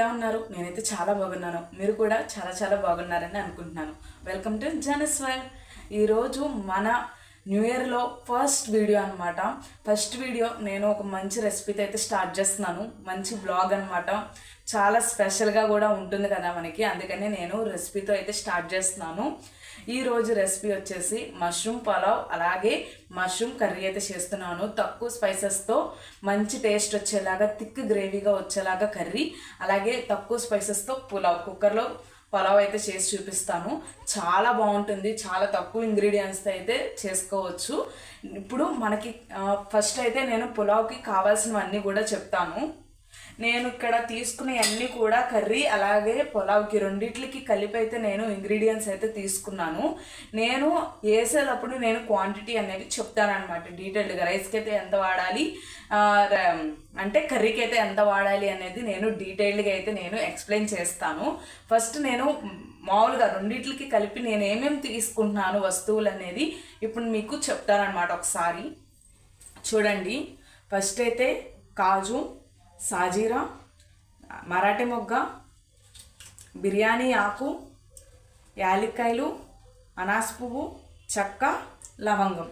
ఎలా ఉన్నారు? నేనైతే చాలా బాగున్నాను. మీరు కూడా చాలా చాలా బాగున్నారని అనుకుంటున్నాను. Welcome to Jana's world. ఈరోజు మన న్యూ ఇయర్లో ఫస్ట్ వీడియో అనమాట. ఫస్ట్ వీడియో నేను ఒక మంచి రెసిపీతో అయితే స్టార్ట్ చేస్తున్నాను. మంచి బ్లాగ్ అనమాట. చాలా స్పెషల్గా కూడా ఉంటుంది కదా మనకి, అందుకని నేను రెసిపీతో అయితే స్టార్ట్ చేస్తున్నాను. ఈరోజు రెసిపీ వచ్చేసి మష్రూమ్ పలావ్ అలాగే మష్రూమ్ కర్రీ అయితే చేస్తున్నాను. తక్కువ స్పైసెస్తో మంచి టేస్ట్ వచ్చేలాగా, థిక్ గ్రేవీగా వచ్చేలాగా కర్రీ, అలాగే తక్కువ స్పైసెస్తో పులావ్, కుక్కర్లో పలావ్ అయితే చేసి చూపిస్తాను. చాలా బాగుంటుంది. చాలా తక్కువ ఇంగ్రీడియంట్స్తో అయితే చేసుకోవచ్చు. ఇప్పుడు మనకి ఫస్ట్ అయితే నేను పులావ్కి కావాల్సినవన్నీ కూడా చెప్తాను. నేను ఇక్కడ తీసుకునే అన్నీ కూడా కర్రీ అలాగే పులావ్కి రెండిట్లకి కలిపి అయితే నేను ఇంగ్రీడియంట్స్ అయితే తీసుకున్నాను. నేను వేసేటప్పుడు నేను క్వాంటిటీ అనేది చెప్తానమాట డీటెయిల్డ్గా. రైస్కి అయితే ఎంత వాడాలి, అంటే కర్రీకి అయితే ఎంత వాడాలి అనేది నేను డీటెయిల్డ్గా అయితే నేను ఎక్స్ప్లెయిన్ చేస్తాను. ఫస్ట్ నేను మామూలుగా రెండిట్లకి కలిపి నేను ఏమేమి తీసుకుంటున్నాను వస్తువులు అనేది ఇప్పుడు మీకు చెప్తానమాట. ఒకసారి చూడండి. ఫస్ట్ అయితే కాజు, సాజీరా, మరాఠీ మొగ్గ, బిర్యానీ ఆకు, యాలక్కాయలు, అనాస పువ్వు, చెక్క, లవంగం.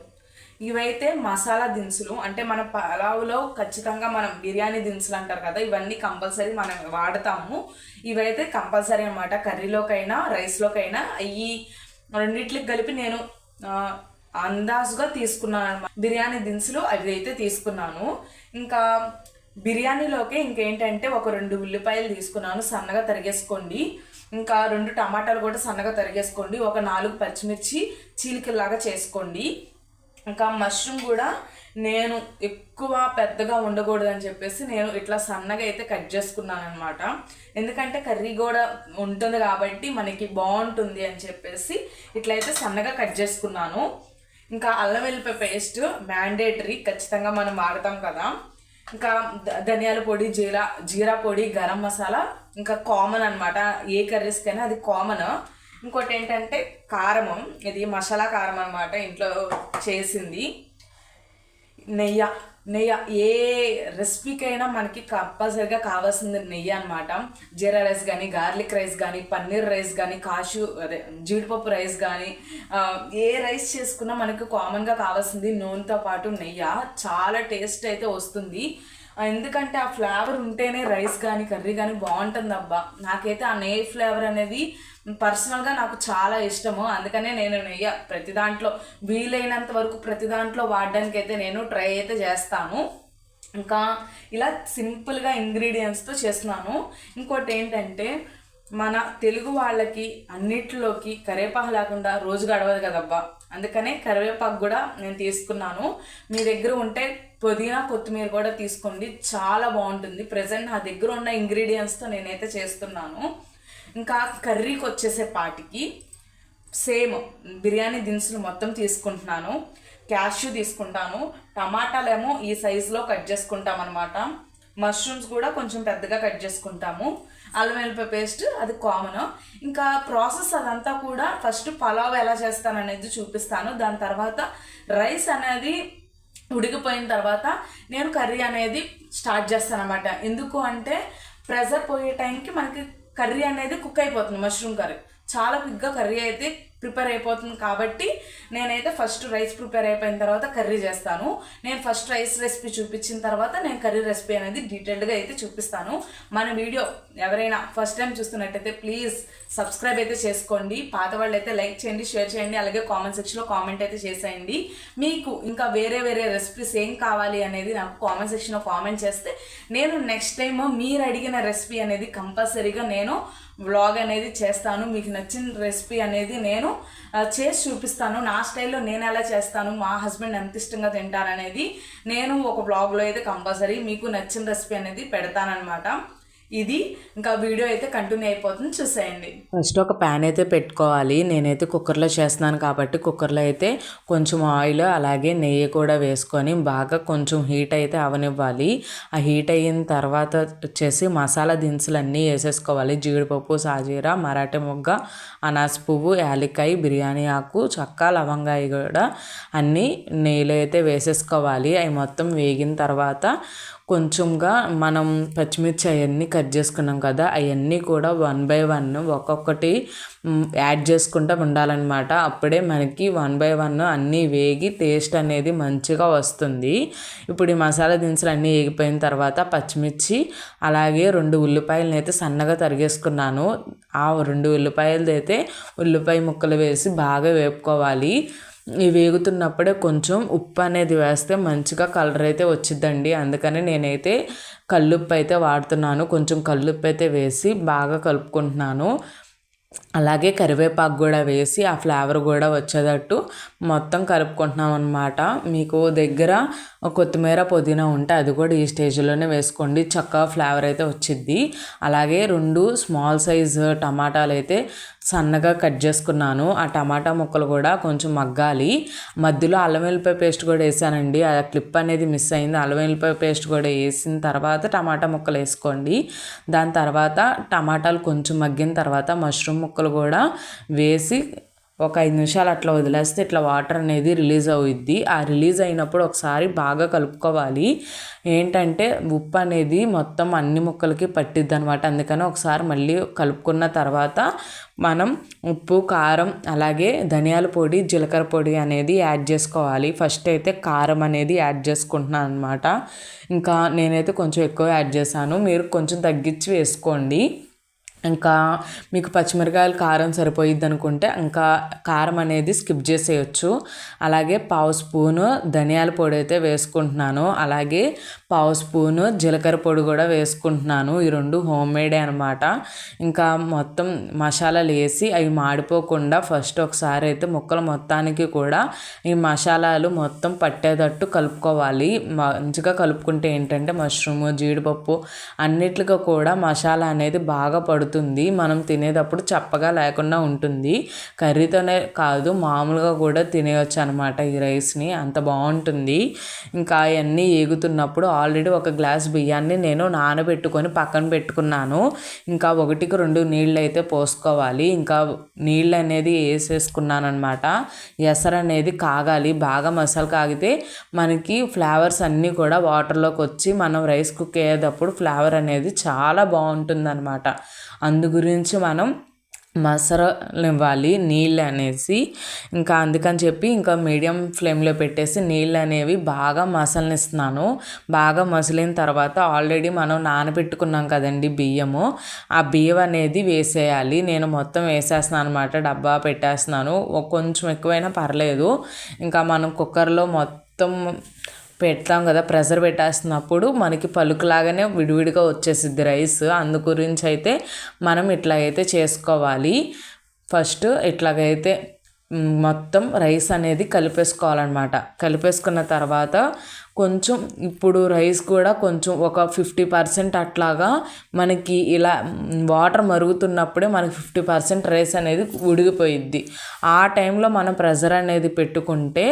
ఇవైతే మసాలా దినుసులు. అంటే మన పలావులో ఖచ్చితంగా మనం బిర్యానీ దినుసులు అంటారు కదా, ఇవన్నీ కంపల్సరీ మనం వాడతాము. ఇవైతే కంపల్సరీ అనమాట. కర్రీలోకైనా రైస్లోకైనా ఈ రెండిట్లకి కలిపి నేను అందాజుగా తీసుకున్నాను అనమాట. బిర్యానీ దినుసులు అవి అయితే తీసుకున్నాను. ఇంకా బిర్యానీలోకి ఇంకేంటంటే ఒక 2 ఉల్లిపాయలు తీసుకున్నాను, సన్నగా తరిగేసుకోండి. ఇంకా 2 టమాటాలు కూడా సన్నగా తరిగేసుకోండి. ఒక 4 పచ్చిమిర్చి చీలికల్లాగా చేసుకోండి. ఇంకా మష్రూమ్ కూడా నేను ఎక్కువ పెద్దగా ఉండకూడదని చెప్పేసి నేను ఇట్లా సన్నగా అయితే కట్ చేసుకున్నాను అనమాట. ఎందుకంటే కర్రీ కూడా ఉంటుంది కాబట్టి మనకి బాగుంటుంది అని చెప్పేసి ఇట్లయితే సన్నగా కట్ చేసుకున్నాను. ఇంకా అల్లం వెల్లిపాయ పేస్ట్ మ్యాండేటరీ, ఖచ్చితంగా మనం వాడతాం కదా. ఇంకా ధనియాల పొడి, జీరా పొడి, గరం మసాలా ఇంకా కామన్ అనమాట. ఏ కర్రీస్కైనా అది కామన్. ఇంకోటి ఏంటంటే కారము, ఇది మసాలా కారం అనమాట, ఇంట్లో చేసింది. నెయ్యి. ఏ రెసిపీకైనా మనకి కంపల్సరీగా కావాల్సింది నెయ్యి అనమాట. జీరా రైస్ కానీ, గార్లిక్ రైస్ కానీ, పన్నీర్ రైస్ కానీ, జీడిపప్పు రైస్ కానీ, ఏ రైస్ చేసుకున్నా మనకు కామన్గా కావాల్సింది నూనెతో పాటు నెయ్యి. చాలా టేస్ట్ అయితే వస్తుంది. ఎందుకంటే ఆ ఫ్లేవర్ ఉంటేనే రైస్ కానీ కర్రీ కానీ బాగుంటుంది అబ్బా. నాకైతే ఆ నెయ్యి ఫ్లేవర్ అనేది పర్సనల్గా నాకు చాలా ఇష్టము. అందుకనే నేను నెయ్యి ప్రతి దాంట్లో వీలైనంత వరకు ప్రతి దాంట్లో వాడడానికి అయితే నేను ట్రై అయితే చేస్తాను. ఇంకా ఇలా సింపుల్గా ఇంగ్రీడియంట్స్తో చేస్తున్నాను. ఇంకోటి ఏంటంటే మన తెలుగు వాళ్ళకి అన్నిటిలోకి కరివేపాకు లేకుండా రోజు గడవదు కదబ్బా. అందుకనే కరివేపాకు కూడా నేను తీసుకున్నాను. మీ దగ్గర ఉంటే పుదీనా, కొత్తిమీర కూడా తీసుకోండి, చాలా బాగుంటుంది. ప్రజెంట్ నా దగ్గర ఉన్న ఇంగ్రీడియంట్స్తో నేనైతే చేస్తున్నాను. ఇంకా కర్రీకి వచ్చేసే పాటికి సేమ్ బిర్యానీ దినుసులు మొత్తం తీసుకుంటున్నాను. క్యాష్యూ తీసుకుంటాను. టమాటాలేమో ఈ సైజులో కట్ చేసుకుంటాం అనమాట. మష్రూమ్స్ కూడా కొంచెం పెద్దగా కట్ చేసుకుంటాము. అల్లం వెల్లిపాయ పేస్ట్ అది కామన్. ఇంకా ప్రాసెస్ అదంతా కూడా ఫస్ట్ పలావ్ ఎలా చేస్తాననేది చూపిస్తాను. దాని తర్వాత రైస్ అనేది ఉడికిపోయిన తర్వాత నేను కర్రీ అనేది స్టార్ట్ చేస్తాను అనమాట. ఎందుకు అంటే ప్రెషర్ పోయే టైంకి మనకి కర్రీ అనేది కుక్ అయిపోతుంది. మష్రూమ్ కర్రీ చాలా క్విక్గా కర్రీ అయితే ప్రిపేర్ అయిపోతుంది కాబట్టి నేనైతే ఫస్ట్ రైస్ ప్రిపేర్ అయిపోయిన తర్వాత కర్రీ చేస్తాను. నేను ఫస్ట్ రైస్ రెసిపీ చూపించిన తర్వాత నేను కర్రీ రెసిపీ అనేది డీటెయిల్డ్గా అయితే చూపిస్తాను. మన వీడియో ఎవరైనా ఫస్ట్ టైం చూస్తున్నట్టయితే ప్లీజ్ సబ్స్క్రైబ్ అయితే చేసుకోండి. పాత వాళ్ళు అయితే లైక్ చేయండి, షేర్ చేయండి, అలాగే కామెంట్ సెక్షన్లో కామెంట్ అయితే చేసేయండి. మీకు ఇంకా వేరే రెసిపీస్ ఏం కావాలి అనేది నాకు కామెంట్ సెక్షన్లో కామెంట్ చేస్తే నేను నెక్స్ట్ టైం మీరు అడిగిన రెసిపీ అనేది కంపల్సరీగా నేను వ్లాగ్ అనేది చేస్తాను. మీకు నచ్చిన రెసిపీ అనేది నేను చేసి చూపిస్తాను. నా స్టైల్లో నేను ఎలా చేస్తాను, మా హస్బెండ్ ఎంత ఇష్టంగా తింటారనేది నేను ఒక వ్లాగ్లో అయితే కంపల్సరీ మీకు నచ్చిన రెసిపీ అనేది పెడతానమాట. ఇది ఇంకా వీడియో అయితే కంటిన్యూ అయిపోతుంది, చూసేయండి. ఫస్ట్ ఒక ప్యాన్ అయితే పెట్టుకోవాలి. నేనైతే కుక్కర్లో చేస్తున్నాను కాబట్టి కుక్కర్లో అయితే కొంచెం ఆయిల్ అలాగే నెయ్యి కూడా వేసుకొని బాగా కొంచెం హీట్ అయితే అవనివ్వాలి. ఆ హీట్ అయిన తర్వాత వచ్చేసి మసాలా దినుసులు అన్నీ వేసేసుకోవాలి. జీడిపప్పు, సాజీరా, మరాఠీ మొగ్గ, అనాస పువ్వు, యాలక్కాయ, బిర్యానీ ఆకు, చెక్క, లవంగాయ కూడా అన్నీ నెయ్యిలో అయితే వేసేసుకోవాలి. అవి మొత్తం వేగిన తర్వాత కొంచెంగా మనం పచ్చిమిర్చి అవన్నీ కట్ చేసుకున్నాం కదా, అవన్నీ కూడా 1 by 1 ఒక్కొక్కటి యాడ్ చేసుకుంటూ ఉండాలన్నమాట. అప్పుడే మనకి 1 by 1 అన్నీ వేగి టేస్ట్ అనేది మంచిగా వస్తుంది. ఇప్పుడు ఈ మసాలా దినుసులు అన్నీ వేగిపోయిన తర్వాత పచ్చిమిర్చి అలాగే 2 ఉల్లిపాయలను అయితే సన్నగా తరిగేసుకున్నాను. ఆ 2 ఉల్లిపాయలది అయితే ఉల్లిపాయ ముక్కలు వేసి బాగా వేపుకోవాలి. ఇవి వేగుతున్నప్పుడే కొంచెం ఉప్పు అనేది వేస్తే మంచిగా కలర్ అయితే వచ్చిద్దండి. అందుకని నేనైతే కల్లుప్పు అయితే వాడుతున్నాను. కొంచెం కల్లుప్పు అయితే వేసి బాగా కలుపుకుంటున్నాను. అలాగే కరివేపాకు కూడా వేసి ఆ ఫ్లేవర్ కూడా వచ్చేటట్టు మొత్తం కలుపుకుంటున్నాం అనమాట. మీకు దగ్గర కొత్తిమీర పుదీనా ఉంటే అది కూడా ఈ స్టేజ్లోనే వేసుకోండి, చక్కగా ఫ్లేవర్ అయితే వచ్చిద్ది. అలాగే 2 స్మాల్ సైజ్ టమాటాలు అయితే సన్నగా కట్ చేసుకున్నాను. ఆ టమాటా ముక్కలు కూడా కొంచెం మగ్గాలి. మధ్యలో అల్లం వెల్లిపాయ పేస్ట్ కూడా వేసానండి, ఆ క్లిప్ అనేది మిస్ అయింది. అల్లం వెల్లిపాయ పేస్ట్ కూడా వేసిన తర్వాత టమాటా ముక్కలు వేసుకోండి. దాని తర్వాత టమాటాలు కొంచెం మగ్గిన తర్వాత మష్రూమ్ ముక్కలు కూడా వేసి ఒక 5 నిమిషాలు అట్లా వదిలేస్తే ఇట్లా వాటర్ అనేది రిలీజ్ అవుద్ది. ఆ రిలీజ్ అయినప్పుడు ఒకసారి బాగా కలుపుకోవాలి. ఏంటంటే ఉప్పు అనేది మొత్తం అన్ని ముక్కలకి పట్టిద్ది అనమాట. అందుకని ఒకసారి మళ్ళీ కలుపుకున్న తర్వాత మనం ఉప్పు, కారం అలాగే ధనియాల పొడి, జీలకర్ర పొడి అనేది యాడ్ చేసుకోవాలి. ఫస్ట్ అయితే కారం అనేది యాడ్ చేసుకుంటున్నాను అనమాట. ఇంకా నేనైతే కొంచెం ఎక్కువ యాడ్ చేశాను, మీరు కొంచెం తగ్గించి వేసుకోండి. ఇంకా మీకు పచ్చిమిరకాయలు కారం సరిపోయిద్ది అనుకుంటే ఇంకా కారం అనేది స్కిప్ చేసేయచ్చు. అలాగే 1/2 స్పూను ధనియాల పొడి అయితే వేసుకుంటున్నాను. అలాగే 1/2 స్పూను జీలకర్ర పొడి కూడా వేసుకుంటున్నాను. ఈ 2 హోమ్ మేడే అనమాట. ఇంకా మొత్తం మసాలాలు వేసి అవి మాడిపోకుండా ఫస్ట్ ఒకసారి అయితే ముక్కలు మొత్తానికి కూడా ఈ మసాలాలు మొత్తం పట్టేటట్టు కలుపుకోవాలి. మంచిగా కలుపుకుంటే ఏంటంటే మష్రూమ్, జీడిపప్పు అన్నిటికీ కూడా మసాలా అనేది బాగా పడుతుంది. మనం తినేటప్పుడు చప్పగా లేకుండా ఉంటుంది. కర్రీతోనే కాదు మామూలుగా కూడా తినేయచ్చు అనమాట ఈ రైస్ని, అంత బాగుంటుంది. ఇంకా అవన్నీ ఏగుతున్నప్పుడు ఆల్రెడీ 1 గ్లాస్ బియ్యాన్ని నేను నానబెట్టుకొని పక్కన పెట్టుకున్నాను. ఇంకా 1కి 2 నీళ్ళు అయితే పోసుకోవాలి. ఇంకా నీళ్ళు అనేది వేసేసుకున్నాను అనమాట. ఎసరు అనేది కాగాలి, బాగా మసాలా కాగితే మనకి ఫ్లేవర్స్ అన్నీ కూడా వాటర్లోకి వచ్చి మనం రైస్ కుక్ అయ్యేటప్పుడు ఫ్లేవర్ అనేది చాలా బాగుంటుంది అనమాట. అందు గురించి మనం మసలనివ్వాలి నీళ్ళు అనేసి. ఇంకా అందుకని చెప్పి ఇంకా మీడియం ఫ్లేమ్లో పెట్టేసి నీళ్ళు అనేవి బాగా మసలనిస్తున్నాను. బాగా మసిలిన తర్వాత ఆల్రెడీ మనం నానబెట్టుకున్నాం కదండి బియ్యము, ఆ బియ్యం అనేది వేసేయాలి. నేను మొత్తం వేసేస్తున్నాను అనమాట, డబ్బా పెట్టేస్తున్నాను. కొంచెం ఎక్కువైనా పర్లేదు. ఇంకా మనం కుక్కర్లో మొత్తం పెడతాం కదా, ప్రెషర్ పెట్టేస్తున్నప్పుడు మనకి పలుకులాగానే విడివిడిగా వచ్చేసిద్ది రైస్. అందు గురించి అయితే మనం ఇట్లాగైతే చేసుకోవాలి. ఫస్ట్ ఇట్లాగైతే మొత్తం రైస్ అనేది కలిపేసుకోవాలన్నమాట. కలిపేసుకున్న తర్వాత కొంచెం ఇప్పుడు రైస్ కూడా కొంచెం ఒక 50% అట్లాగా మనకి ఇలా వాటర్ మరుగుతున్నప్పుడే మనకి 50% రైస్ అనేది ఉడికిపోయిద్ది. ఆ టైంలో మనం ప్రెషర్ అనేది పెట్టుకుంటే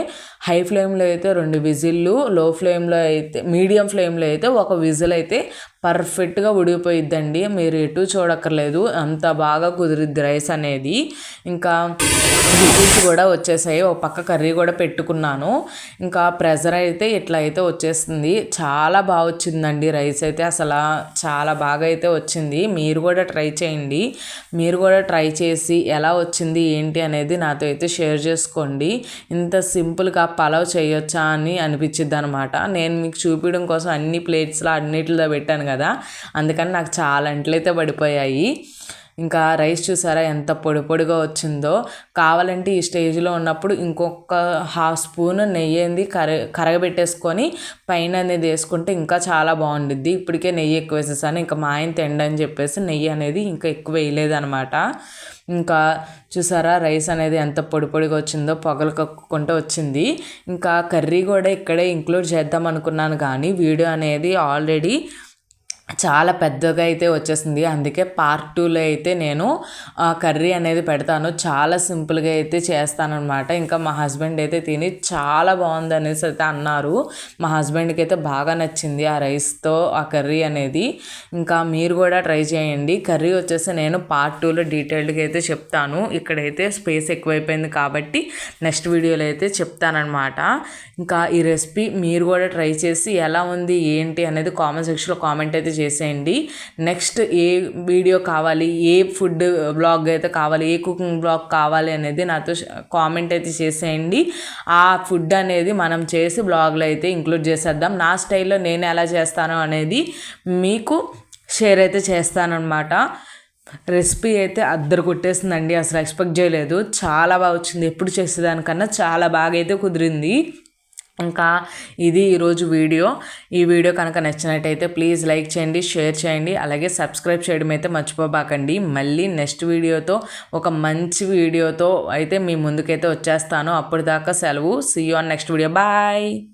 హై ఫ్లేమ్లో అయితే 2 విజిల్లు, లో ఫ్లేమ్లో అయితే మీడియం ఫ్లేమ్లో అయితే 1 విజిల్ అయితే పర్ఫెక్ట్గా ఉడికిపోయిద్దండి. మీరు ఎటు చూడక్కర్లేదు, అంత బాగా కుదిరిద్ది రైస్ అనేది. ఇంకా విజిల్స్ కూడా వచ్చేసాయి. ఒక పక్క కర్రీ కూడా పెట్టుకున్నాను. ఇంకా ప్రెషర్ అయితే ఇట్లా అయితే వచ్చేస్తుంది. చాలా బాగా వచ్చిందండి రైస్ అయితే, అసలు చాలా బాగా అయితే వచ్చింది. మీరు కూడా ట్రై చేయండి. మీరు కూడా ట్రై చేసి ఎలా వచ్చింది ఏంటి అనేది నాతో అయితే షేర్ చేసుకోండి. ఇంత సింపుల్గా పలావ్ చేయొచ్చా అని అనిపించిద్ది అనమాట. నేను మీకు చూపించడం కోసం అన్ని ప్లేట్స్లో అన్నిటిలో పెట్టాను కదా, అందుకని నాకు చాలా అంట్లయితే పడిపోయాయి. ఇంకా రైస్ చూసారా ఎంత పొడి పొడిగా వచ్చిందో. కావాలంటే ఈ స్టేజ్లో ఉన్నప్పుడు ఇంకొక 1/2 స్పూన్ నెయ్యి కరగబెట్టేసుకొని పైన అనేది వేసుకుంటే ఇంకా చాలా బాగుండిద్ది. ఇప్పటికే నెయ్యి ఎక్కువ వేసేసాను, ఇంకా మా ఆయన తిండని చెప్పేసి నెయ్యి అనేది ఇంకా ఎక్కువ వేయలేదనమాట. ఇంకా చూసారా రైస్ అనేది ఎంత పొడి పొడిగా వచ్చిందో, పొగలు కక్కుకుంటూ వచ్చింది. ఇంకా కర్రీ కూడా ఇక్కడే ఇంక్లూడ్ చేద్దాం అనుకున్నాను కానీ వీడియో అనేది ఆల్రెడీ చాలా పెద్దగా అయితే వచ్చేసింది. అందుకే పార్ట్ 2లో అయితే నేను కర్రీ అనేది పెడతాను. చాలా సింపుల్గా అయితే చేస్తానన్నమాట. ఇంకా మా హస్బెండ్ అయితే తిని చాలా బాగుంది అనేసి అయితే అన్నారు. మా హస్బెండ్కి అయితే బాగా నచ్చింది ఆ రైస్తో ఆ కర్రీ అనేది. ఇంకా మీరు కూడా ట్రై చేయండి. కర్రీ వచ్చేసి నేను పార్ట్ 2లో డీటెయిల్డ్గా అయితే చెప్తాను. ఇక్కడైతే స్పేస్ ఎక్కువైపోయింది కాబట్టి నెక్స్ట్ వీడియోలో అయితే చెప్తానమాట. ఇంకా ఈ రెసిపీ మీరు కూడా ట్రై చేసి ఎలా ఉంది ఏంటి అనేది కామెంట్ సెక్షన్లో కామెంట్ అయితే చేసేయండి. నెక్స్ట్ ఏ వీడియో కావాలి, ఏ ఫుడ్ బ్లాగ్ అయితే కావాలి, ఏ కుకింగ్ బ్లాగ్ కావాలి అనేది నాతో కామెంట్ అయితే చేసేయండి. ఆ ఫుడ్ అనేది మనం చేసి బ్లాగ్లో అయితే ఇంక్లూడ్ చేసేద్దాం. నా స్టైల్లో నేను ఎలా చేస్తానో అనేది మీకు షేర్ అయితే చేస్తానన్నమాట. రెసిపీ అయితే అద్దరు కొట్టేసిందండి. అసలు ఎక్స్పెక్ట్ చేయలేదు. చాలా బాగా వచ్చింది. ఎప్పుడు చేసేదానికన్నా చాలా బాగా అయితే కుదిరింది. ఇంకా ఇది ఈరోజు వీడియో. ఈ వీడియో కనుక నచ్చినట్టయితే ప్లీజ్ లైక్ చేయండి, షేర్ చేయండి, అలాగే సబ్స్క్రైబ్ చేయడం అయితే మర్చిపోబాకండి. మళ్ళీ నెక్స్ట్ వీడియోతో ఒక మంచి వీడియోతో అయితే మీ ముందుకైతే వచ్చేస్తాను. అప్పటిదాకా సెలవు. See you on next video. Bye.